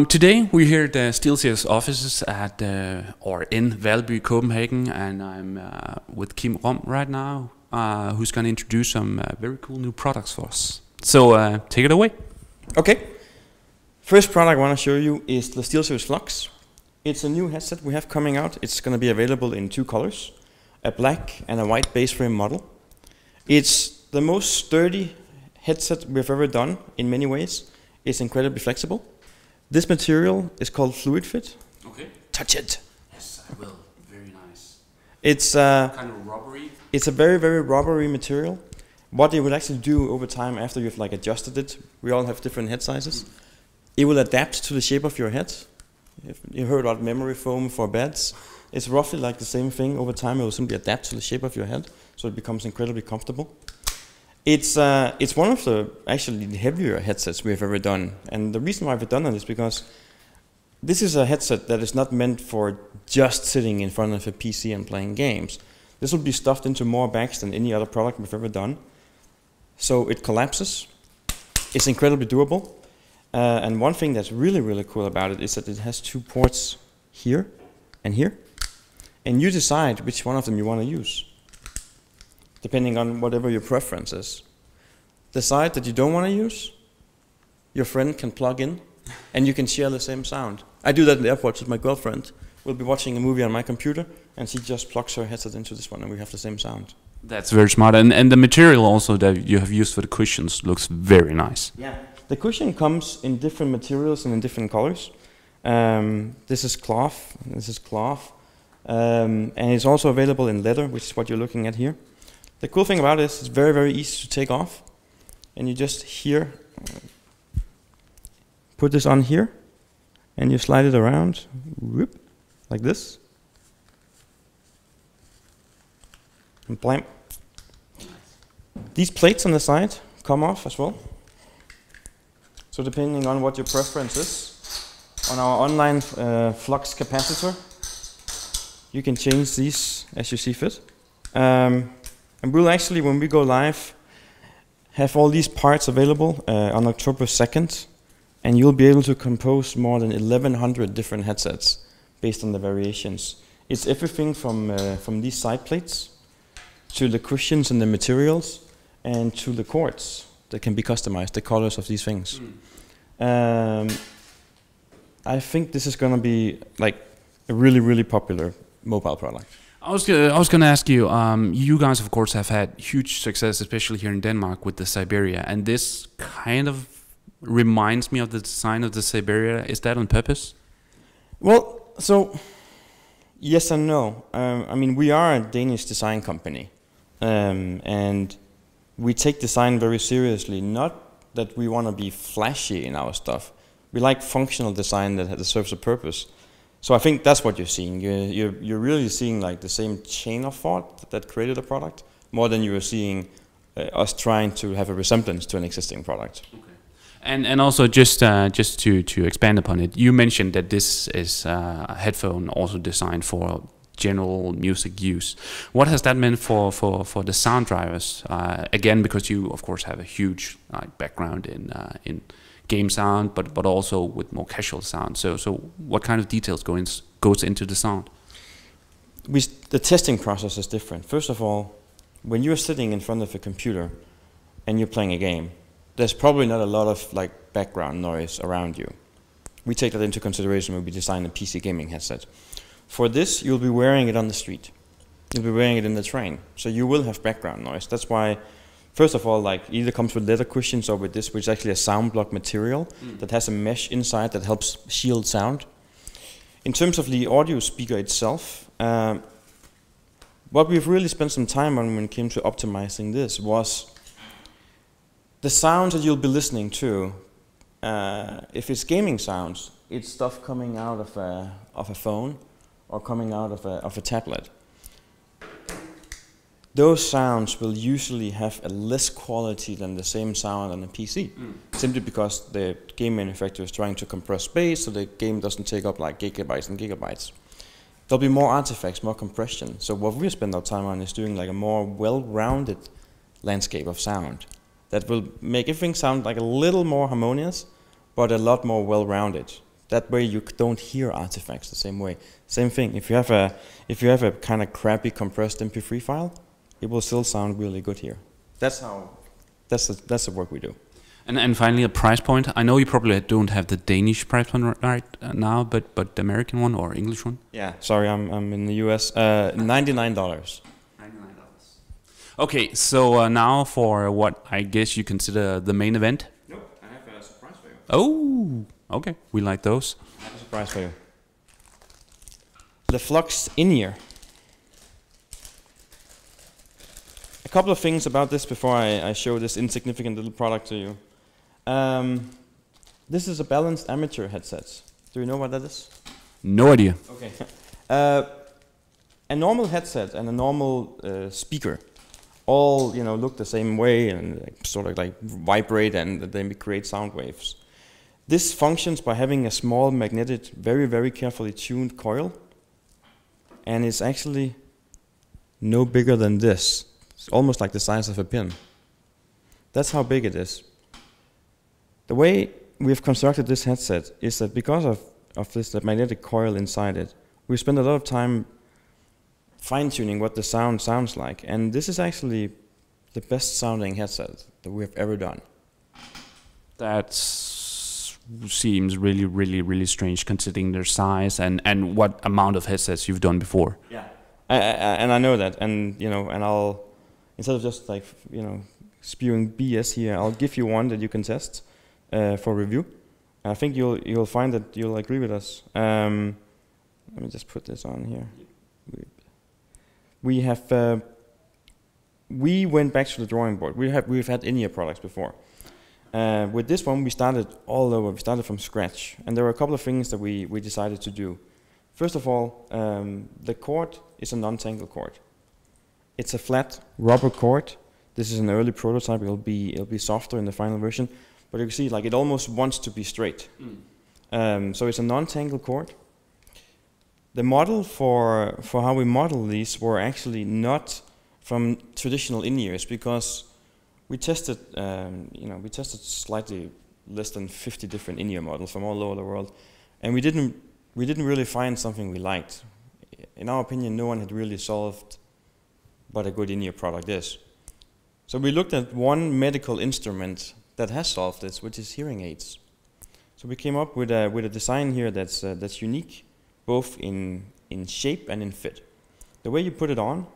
Today we're here at the SteelSeries offices at or in Valby, Copenhagen, and I'm with Kim Rom right now, who's going to introduce some very cool new products for us. So take it away. Okay. First product I want to show you is the SteelSeries Flux. It's a new headset we have coming out. It's going to be available in two colors, a black and a white base frame model. It's the most sturdy headset we've ever done in many ways. It's incredibly flexible. This material is called Fluid Fit. Okay. Touch it. Yes, I will. Very nice. It's kind of rubbery. It's a very, very rubbery material. What it will actually do over time after you've like adjusted it, we all have different head sizes. It will adapt to the shape of your head. If you heard about memory foam for beds, it's roughly like the same thing. Over time, it will simply adapt to the shape of your head, so it becomes incredibly comfortable. It's one of the actually heavier headsets we have ever done, and the reason why we've done it is because this is a headset that is not meant for just sitting in front of a PC and playing games. This will be stuffed into more bags than any other product we've ever done. So it collapses. It's incredibly durable, and one thing that's really, really cool about it is that it has two ports here and here, and you decide which one of them you want to use, depending on whatever your preference is. The side that you don't want to use, your friend can plug in, and you can share the same sound. I do that in the airport with my girlfriend. We'll be watching a movie on my computer, and she just plugs her headset into this one, and we have the same sound. That's very smart, and the material also that you have used for the cushions looks very nice. Yeah, the cushion comes in different materials and in different colors. This is cloth, and it's also available in leather, which is what you're looking at here. The cool thing about it is it's very, very easy to take off. And you just here, put this on here, and you slide it around, whoop, like this. And blam. These plates on the side come off as well. So depending on what your preference is, on our online flux capacitor, you can change these as you see fit. And we'll actually, when we go live, have all these parts available on October 2nd, and you'll be able to compose more than 1,100 different headsets based on the variations. It's everything from these side plates to the cushions and the materials and to the cords that can be customized, the colors of these things. I think this is going to be like a really, really popular mobile product. I was going to ask you, you guys of course have had huge success, especially here in Denmark with the Siberia, and this kind of reminds me of the design of the Siberia. Is that on purpose? Well, so yes and no. I mean, we are a Danish design company, and we take design very seriously. Not that we want to be flashy in our stuff. We like functional design that serves a purpose. So I think that's what you're seeing. You're really seeing like the same chain of thought that created a product, more than you are seeing us trying to have a resemblance to an existing product. Okay. And also just to expand upon it, you mentioned that this is a headphone also designed for general music use. What has that meant for the sound drivers? Again, because you of course have a huge background in game sound, but also with more casual sound. So what kind of details goes into the sound? The testing process is different. First of all, when you're sitting in front of a computer and you're playing a game, there's probably not a lot of like background noise around you. We take that into consideration when we design a PC gaming headset. For this, you'll be wearing it on the street. You'll be wearing it in the train, so you will have background noise. That's why, first of all, like either comes with leather cushions or with this, which is actually a sound block material that has a mesh inside that helps shield sound. In terms of the audio speaker itself, what we've really spent some time on when it came to optimizing this was the sounds that you'll be listening to. If it's gaming sounds, it's stuff coming out of a phone or coming out of a tablet. Those sounds will usually have a less quality than the same sound on a PC, simply because the game manufacturer is trying to compress space so the game doesn't take up like gigabytes and gigabytes. There'll be more artifacts, more compression. So what we spend our time on is doing like a more well-rounded landscape of sound that will make everything sound like a little more harmonious, but a lot more well-rounded. That way you don't hear artifacts the same way. Same thing, if you have a kind of crappy compressed MP3 file, it will still sound really good here. That's the work we do. And finally, a price point. I know you probably don't have the Danish price point right now, but the American one or English one? Yeah, sorry, I'm in the US. $99. Okay, so now for what I guess you consider the main event. Nope, I have a surprise for you. Oh, okay, we like those. I have a surprise for you. The Flux in-ear. A couple of things about this before I show this insignificant little product to you. This is a balanced amateur headset. Do you know what that is? No idea. Okay. A normal headset and a normal speaker all look the same way and sort of like vibrate and they create sound waves. This functions by having a small magnetic, very, very carefully tuned coil, and it's actually no bigger than this. It's almost like the size of a pin. That's how big it is. The way we've constructed this headset is that because of this magnetic coil inside it, we spend a lot of time fine-tuning what the sound sounds like, and this is actually the best sounding headset that we have ever done. That seems really, really, really strange considering their size and what amount of headsets you've done before. Yeah, and I know that, and and I'll, instead of just like spewing BS here, I'll give you one that you can test for review. I think you'll find that you'll agree with us. Let me just put this on here. We went back to the drawing board. We've had in-ear products before. With this one, we started all over. We started from scratch, and there were a couple of things that we decided to do. First of all, the cord is a non-tangle cord. It's a flat rubber cord. This is an early prototype. It'll be softer in the final version, but you can see like it almost wants to be straight. So it's a non-tangle cord. The model for how we model these were actually not from traditional in-ears, because we tested slightly less than 50 different in-ear models from all over the world, and we didn't really find something we liked. In our opinion, no one had really solved what a good in-ear product is. So we looked at one medical instrument that has solved this, which is hearing aids. So we came up with a design here that's unique, both in shape and in fit. The way you put it on,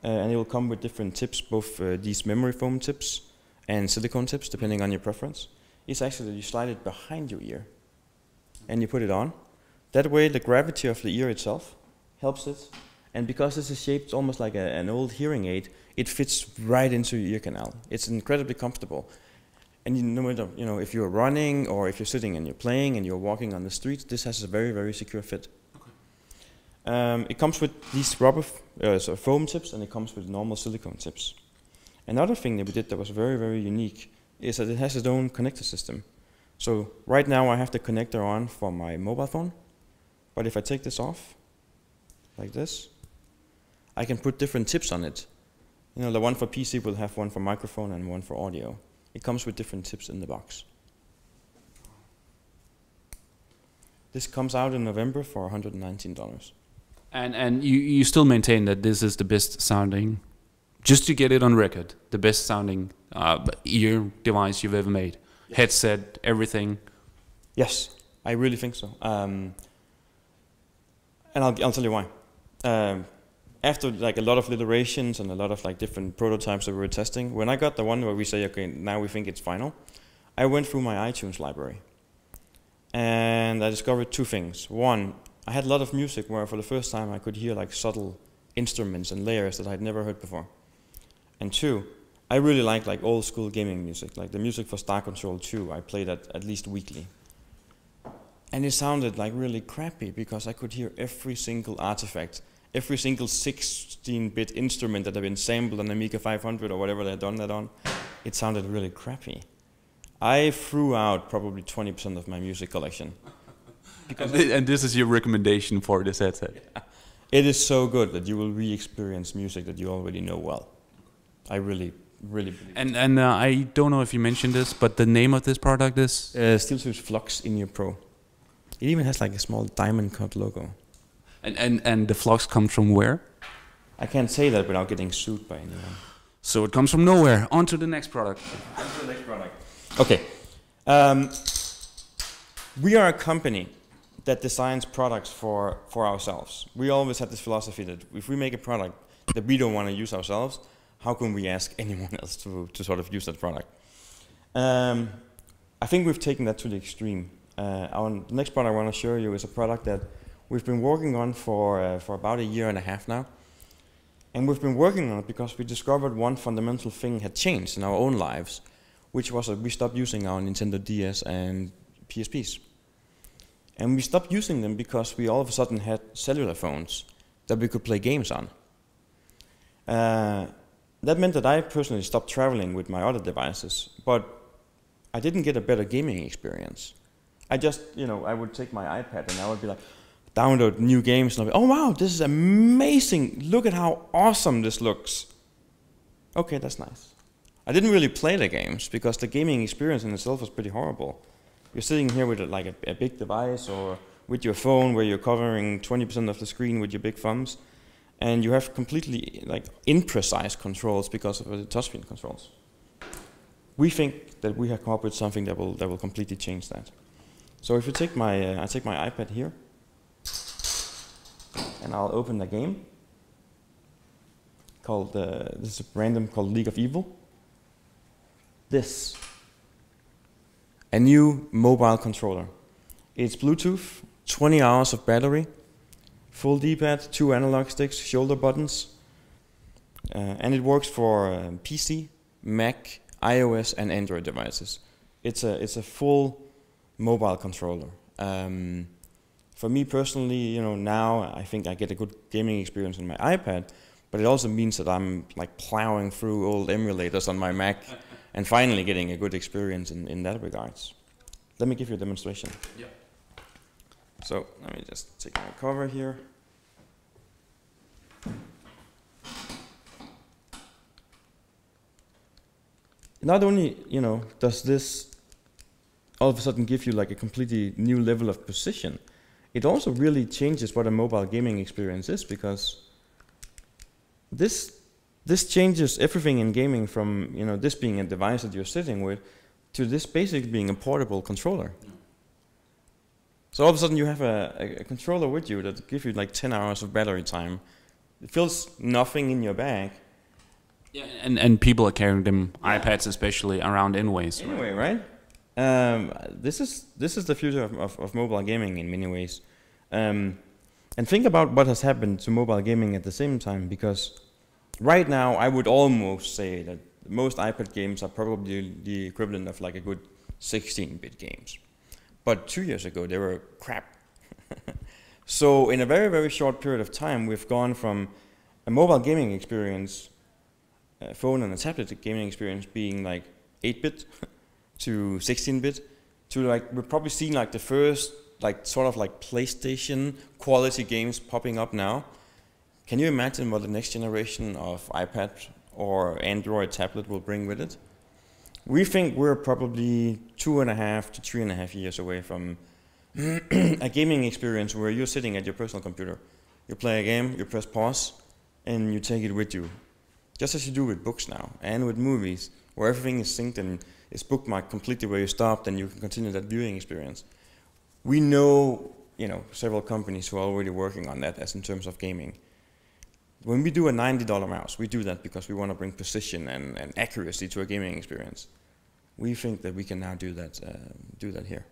and it will come with different tips, both these memory foam tips and silicone tips, depending on your preference, is actually that you slide it behind your ear and you put it on. That way the gravity of the ear itself helps it, and because this is shaped almost like an old hearing aid, it fits right into your ear canal. It's incredibly comfortable. And no matter if you're running or if you're sitting and you're playing and you're walking on the street, this has a very, very secure fit. Okay. It comes with these rubber foam tips, and it comes with normal silicone tips. Another thing that we did that was very, very unique is that it has its own connector system. So right now I have the connector on for my mobile phone, but if I take this off, like this, I can put different tips on it. The one for PC will have one for microphone and one for audio. It comes with different tips in the box. This comes out in November for $119. And you still maintain that this is the best sounding, just to get it on record, the best sounding ear device you've ever made? Yes. Headset, everything? Yes, I really think so. And I'll tell you why. After like a lot of iterations and a lot of like different prototypes that we were testing, when I got the one where we say, okay, now we think it's final, I went through my iTunes library. And I discovered two things. One, I had a lot of music where for the first time I could hear like subtle instruments and layers that I'd never heard before. And two, I really like old school gaming music, like the music for Star Control 2. I played that at least weekly. And it sounded like really crappy because I could hear every single artifact, every single 16-bit instrument that had been sampled on the Amiga 500 or whatever they had done that on. It sounded really crappy. I threw out probably 20% of my music collection. And this is your recommendation for this headset? Yeah. It is so good that you will re-experience music that you already know well. I really really believe. And I don't know if you mentioned this, but the name of this product is? SteelSeries Flux In-Ear Pro. It even has like a small diamond cut logo. And the Flux comes from where? I can't say that without getting sued by anyone. So it comes from nowhere. On to the next product. Okay. We are a company that designs products for ourselves. We always had this philosophy that if we make a product that we don't want to use ourselves, how can we ask anyone else to sort of use that product? I think we've taken that to the extreme. Our next product I want to show you is a product that we've been working on for about a year and a half now. And we've been working on it because we discovered one fundamental thing had changed in our own lives, which was that we stopped using our Nintendo DS and PSPs. And we stopped using them because we all of a sudden had cellular phones that we could play games on. That meant that I personally stopped traveling with my other devices, but I didn't get a better gaming experience. I just, I would take my iPad and I would be like, download new games, and I'll be, oh wow, this is amazing, look at how awesome this looks. Okay, that's nice. I didn't really play the games because the gaming experience in itself was pretty horrible. You're sitting here with like a big device or with your phone where you're covering 20% of the screen with your big thumbs, and you have completely like imprecise controls because of the touchscreen controls. We think that we have come up with something that will completely change that. So if you take I take my iPad here, and I'll open the game called, this is random called League of Evil. This, a new mobile controller. It's Bluetooth, 20 hours of battery, full D-pad, 2 analog sticks, shoulder buttons, and it works for PC, Mac, iOS, and Android devices. It's a full mobile controller. For me personally, now I think I get a good gaming experience on my iPad, but it also means that I'm like plowing through old emulators on my Mac and finally getting a good experience in that regards. Let me give you a demonstration. Yeah. So let me just take my cover here. Not only, does this all of a sudden give you like a completely new level of precision, it also really changes what a mobile gaming experience is, because this changes everything in gaming from this being a device that you're sitting with to this basically being a portable controller. Yeah. So all of a sudden you have a controller with you that gives you like 10 hours of battery time. It feels nothing in your bag. Yeah, and people are carrying them, iPads especially, around anyways. Anyway, right? This is the future of mobile gaming in many ways. And think about what has happened to mobile gaming at the same time, because right now I would almost say that most iPad games are probably the equivalent of like a good 16-bit games. But 2 years ago they were crap. So in a very, very short period of time we've gone from a mobile gaming experience, a phone and a tablet gaming experience being like 8-bit to 16-bit, to like we've probably seen like the first like sort of like PlayStation quality games popping up now. Can you imagine what the next generation of iPad or Android tablet will bring with it? We think we're probably 2.5 to 3.5 years away from a gaming experience where you're sitting at your personal computer. You play a game, you press pause, and you take it with you. Just as you do with books now, and with movies, where everything is synced and is bookmarked completely where you stopped, and you can continue that viewing experience. We know, several companies who are already working on that as in terms of gaming. When we do a $90 mouse, we do that because we want to bring precision and accuracy to a gaming experience. We think that we can now do that here.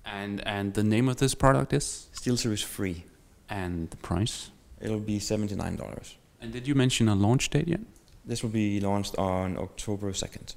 And the name of this product is? SteelSeries Free. And the price? It'll be $79. And did you mention a launch date yet? This will be launched on October 2nd.